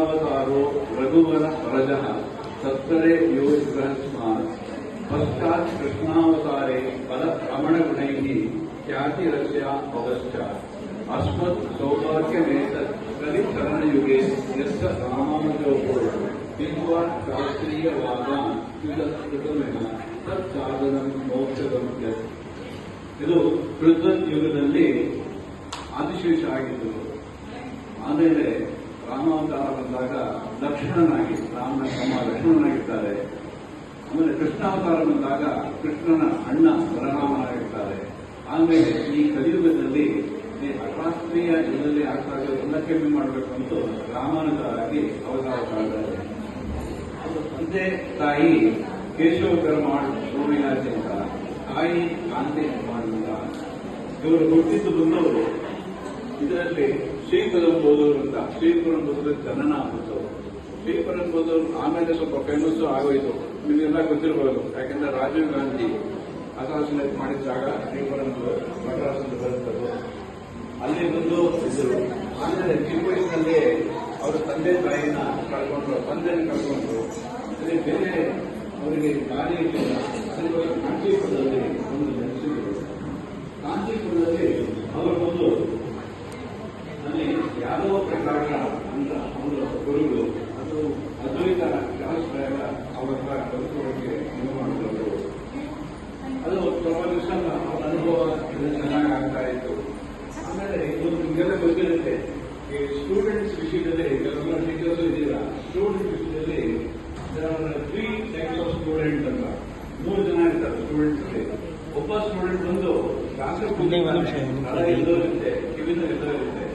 कृष्णावतारो रघुवर परजः सत्तरे योगस्मात् पश्चात् कृष्णावतारे फलभ्रमणगुणैः ख्यातिरस्या पश्चात् अस्मत् सौभाग्यमेतत् कलिचरणयुगे यस्य रामानुजोः पीत्वा शास्त्रीयवादान् कृतमेव तत्साधनं ಮೋಕ್ಷದಂ ಯತ್. ಇದು ಕೃತನ್ ಯುಗದಲ್ಲಿ ಆದಿಶೇಷ ಆಗಿದ್ದು. ಆಮೇಲೆ ರಾಮಾವತಾರ ಬಂದಾಗ ಲಕ್ಷ್ಮಣನಾಗಿ ರಾಮನ ತಮ್ಮ ಲಕ್ಷ್ಮಣನಾಗಿರ್ತಾರೆ. ಆಮೇಲೆ ಕೃಷ್ಣಾವತಾರ ಬಂದಾಗ ಕೃಷ್ಣನ ಅಣ್ಣ ಬಲರಾಮನಾಗಿರ್ತಾರೆ. ಆಮೇಲೆ ಈ ಕಲಿಯುಗದಲ್ಲಿ ಅಶಾಸ್ತ್ರೀಯ ಯುಗದಲ್ಲಿ ಆಗ್ತಾ ಎಲ್ಲ ಕಮ್ಮಿ ಮಾಡಬೇಕು ಅಂತ ರಾಮಾನುಜರಾಗಿ ಅವತಾರ ಮಾಡಿದ್ದಾರೆ. ತಂದೆ ತಾಯಿ ಕೇಶವ ಪೆರುಮಾಳ್ ಸೋಮಯಾಜಿ ಅಂತ, ತಾಯಿ ಕಾಂತಿ ಅಂತ. ಇವರು ಹುಟ್ಟಿದ್ದು ಬಂದವರು ಇದರಲ್ಲಿ ಶ್ರೀಪರಂಬೋದವರು ಅಂತ. ಶ್ರೀಪರಂಬೋದರ ಜನನ ಆಗ್ಬಿಟ್ಟವರು. ಶ್ರೀಪರಂಬೋದವರು ಆಮೇಲೆ ಸ್ವಲ್ಪ ಫೇಮಸ್ ಆಗೋಯ್ತು, ನಿಮಗೆಲ್ಲ ಗೊತ್ತಿರಬಹುದು. ಯಾಕೆಂದ್ರೆ ರಾಜೀವ್ ಗಾಂಧಿ ಅಸಾಸಿನೇಟ್ ಮಾಡಿದ ಜಾಗ ಶ್ರೀಪರಂಬೋದರ್ ಮದ್ರಾಸಲ್ಲಿ ಬರುತ್ತದು. ಅಲ್ಲಿ ಬಂದು ಇದ್ದರು. ಆಮೇಲೆ ಚಿಕ್ಕ ವಯಸ್ಸಿನಲ್ಲಿ ಅವರ ತಂದೆ ತಾಯಿನ ಕಳ್ಕೊಂಡ್ರು, ತಂದೆನ ಕಳ್ಕೊಂಡ್ರು. ಅದೇ ಬೇರೆ ಅವರಿಗೆ ದಾರಿ ಇರಲಿಲ್ಲ. ಅದಕ್ಕೋಸ್ಕರ ಕಾಂಚೀಪುರದಲ್ಲಿ ಒಂದು ನೆಲೆಸಿದರು. ಕಾಂಚೀಪುರದಲ್ಲಿ ಅವರು ಬಂದು ನನಗೆ ಯಾದವ ಪ್ರಕಾಶ ಅಂತ ಅವರ ಗುರುಗಳು, ಅದು ಅದ್ವೈತ ಶಾಸ್ತ್ರ ಅವರ ಹತ್ರ ಕಲಿತುಕೊಳ್ಳಕ್ಕೆ ಮಾಡಿದ್ರು. ಅದು ಸ್ವಲ್ಪ ದಿವಸ ಅವರ ಅನುಭವ ಚೆನ್ನಾಗಿ ಆಗ್ತಾ ಇತ್ತು. ಆಮೇಲೆ ಇವತ್ತು ನಿಮಗೆಲ್ಲ ಗೊತ್ತಿರುತ್ತೆ, ಈ ಸ್ಟೂಡೆಂಟ್ಸ್ ವಿಷಯದಲ್ಲಿ ಕೆಲವೊಂದು ಟೀಚರ್ಸ್ ಇದ್ದೀರಾ. ಸ್ಟೂಡೆಂಟ್ ವಿಷಯದಲ್ಲಿ ತ್ರೀ ಟೈಪ್ಸ್ ಆಫ್ ಸ್ಟೂಡೆಂಟ್ ಅಂತ 3 ಜನ ಇರ್ತಾರೆ ಸ್ಟೂಡೆಂಟ್ಸ್. ಒಬ್ಬ ಸ್ಟೂಡೆಂಟ್ ಬಂದು ತಳ ಇದ್ದೋರುತ್ತೆ, ಕಿವಿನ ಇದ್ದೋರುತ್ತೆ,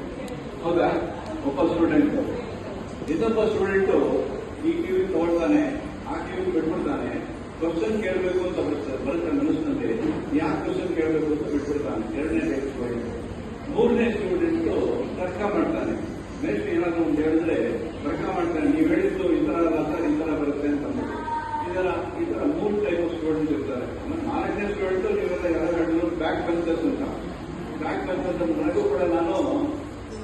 ಹೌದಾ? ಒಬ್ಬ ಸ್ಟೂಡೆಂಟ್. ಇನ್ನೊಬ್ಬ ಸ್ಟೂಡೆಂಟು ಈ ಕಿವಿ ತಗೊಳ್ತಾನೆ, ಆ ಕಿವಿ ಬಿಟ್ಬಿಡ್ತಾನೆ. ಕ್ವಶನ್ ಕೇಳಬೇಕು ಅಂತ ಬರುತ್ತೆ ಮನಸ್ಸಿನಲ್ಲಿ, ಯಾಕೆ ಕ್ವಶನ್ ಕೇಳಬೇಕು ಅಂತ ಬಿಟ್ಬಿಡ್ತಾನೆ. 2ನೇ ಟೈಪ್ ಸ್ಟೂಡೆಂಟ್. 3ನೇ ಸ್ಟೂಡೆಂಟು ತರ್ಕ ಮಾಡ್ತಾನೆ. ನೆಕ್ಸ್ಟ್ ಏನಾದ್ರು ಒಂದು ಹೇಳಿದ್ರೆ ತರ್ಕ ಮಾಡ್ತಾನೆ, ನೀವು ಹೇಳಿದ್ದು ಈ ತರ ಅಲ್ಲ, ಈ ತರ ಬರುತ್ತೆ ಅಂತ. ಈ ತರ 3 ಟೈಪ್ ಆಫ್ ಸ್ಟೂಡೆಂಟ್ಸ್ ಇರ್ತಾರೆ. 4ನೇ ಸ್ಟೂಡೆಂಟ್ ನೀವೆಲ್ಲ ಯಾರು ಹೇಳಿದ್ರು ಬ್ಯಾಕ್ ಬೆಂಚರ್ಸ್ ಅಂತ. ಬ್ಯಾಕ್ ಬೆಂಚರ್ಸ್ ಅಂತ ನನಗೂ ಕೂಡ ನಾನು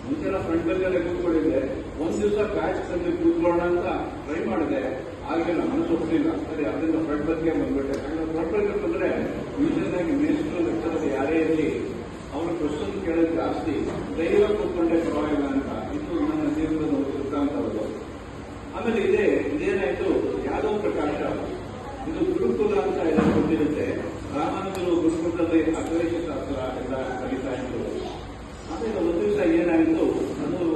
ಮುಂಚೆಲ್ಲ ಫ್ರಂಟ್ ಬೆಂಚಲ್ಲೇ ಕೂತ್ಕೊಂಡಿದ್ದೆ. ಒಂದ್ ದಿವಸ ಬ್ಯಾಕ್ ಅಲ್ಲಿ ಕೂತ್ಕೊಳ್ಳೋಣ ಅಂತ ಟ್ರೈ ಮಾಡಿದೆ. ಆಗ ನಮ್ಮ ಮನಸ್ಸು ಒಪ್ಪಲಿಲ್ಲ. ಸರಿ, ಅದರಿಂದ ಫ್ರಂಟ್ ಬೆಂಚ್ಗೆ ಬಂದ್ಬಿಟ್ಟೆ. ಫ್ರಂಟ್ ಬೆಂಚ್ ಬಂದ್ರೆ ಯೂಶಲ್ ಆಗಿ ಮೇಸ್ಟ್ರು ಲೆಕ್ಚರ್ ಯಾರೇ ಇರಲಿ ಅವರು ಕ್ವಶನ್ ಕೇಳೋದು ಜಾಸ್ತಿ. ಧೈರ್ಯ ಕೂತ್ಕೊಂಡೆ ಪರವಾಗಿಲ್ಲ ಅಂತ. ಇದು ನನ್ನ ಜೀವನದ ಸಿದ್ಧಾಂತವರು. ಆಮೇಲೆ ಇದೇನಾಯ್ತು, ಯಾದವ ಪ್ರಕಾಶ ಇದು ಗುರುಕುಲ ಅಂತ ಎಲ್ಲ ಗೊತ್ತಿರುತ್ತೆ. ರಾಮಾನುಜರು ಗುರುಕುಲದಲ್ಲಿ ಅದ್ವೈತ ಶಾಸ್ತ್ರ ಎಲ್ಲ ಕಲಿತಾ ಇದ್ರು. ಆಮೇಲೆ ಒಂದು ದಿವಸ ಏನಾಯಿತು, ಅದು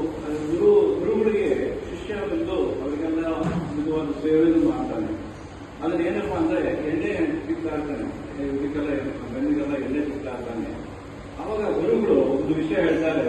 ಗುರುಗಳಿಗೆ ಶಿಷ್ಯ ಬಂದು ಅವರಿಗೆಲ್ಲ ಒಂದು ಸೇವೆಯನ್ನು ಮಾಡ್ತಾನೆ. ಅದನ್ನ ಏನಪ್ಪಾ ಅಂದ್ರೆ ಎಣ್ಣೆ ಸಿಗ್ತಾ ಇರ್ತಾನೆ, ಇದಕ್ಕೆಲ್ಲ ಬೆನ್ನಿಗೆಲ್ಲ ಎಣ್ಣೆ ಸಿಗ್ತಾ ಇರ್ತಾನೆ. ಅವಾಗ ಗುರುಗಳು ಒಂದು ವಿಷಯ ಹೇಳ್ತಾರೆ,